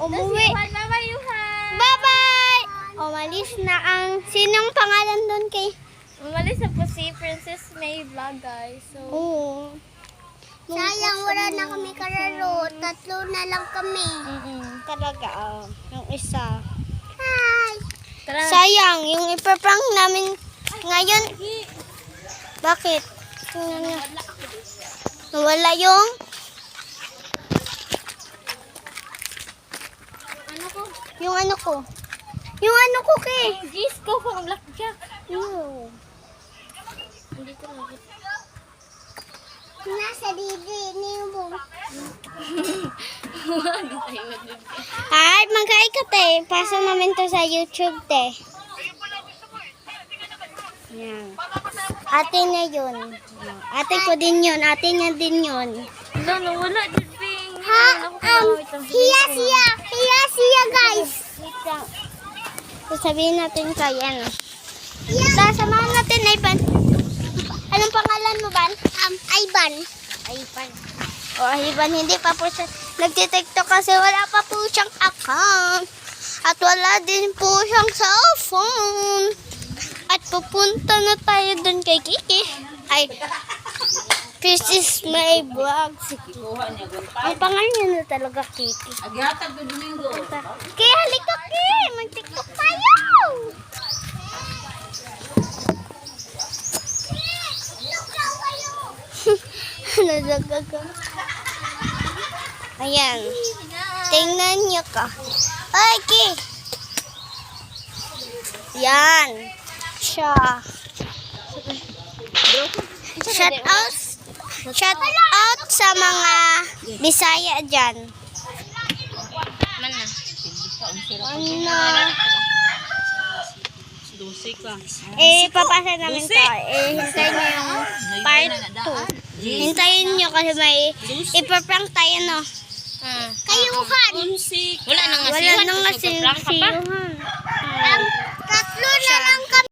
umuwi. Mamayuhan! Bye-bye! Umalis na ang... Sinong pangalan doon kay... Umalis na po si Princess May Vlog, guys. So, Oo. Sayang, wala na kami kararo. 3 na lang kami. Talaga, yung isa. Hi! tara na. Sayang, yung ipaprank namin ngayon. Bakit? Tingnan niyo. Nawala yung... Ano ko? Yung ano ko. Yung ano ko, Kay. Gis ko pang blackjack. Ew. Hindi ko nakita. Nasa didi ni mo. Ay, magkain ka, te. Pasa namin to sa YouTube, te. Yan. Ate na yun. Ate ko din yun. Ate niya din yun. Wala, nawala. Jibing. Ha? Hiya siya, guys. Wait lang. Sasabihin natin kay ano. Samahan natin, Ivan. Anong pangalan mo, Ban? Ivan. Ivan. O, Ivan, hindi pa po siya nagtitiktok kasi wala pa po siyang account. At wala din po siyang cellphone. At pupunta na tayo dun kay Kiki. Ay, Princess May Vlog. Ang pangalan niya na talaga, Kiki. Aghatag na Domingo. Kaya halika, Ki. Mag-tiktok tayo. Nadagaga. Ayan. Tingnan niyo ka. Ay, Ki. Yan. Siya. Shout out. Shout out sa mga Bisaya dyan. Man na. Ano? Dusik ka. Papasa namin to. Hintayin niyo yung part 2. Hintayin niyo kasi may ipaprank tayo, no? Kayuhan. Wala nang Wala nang nasisihan. 3 na lang kami.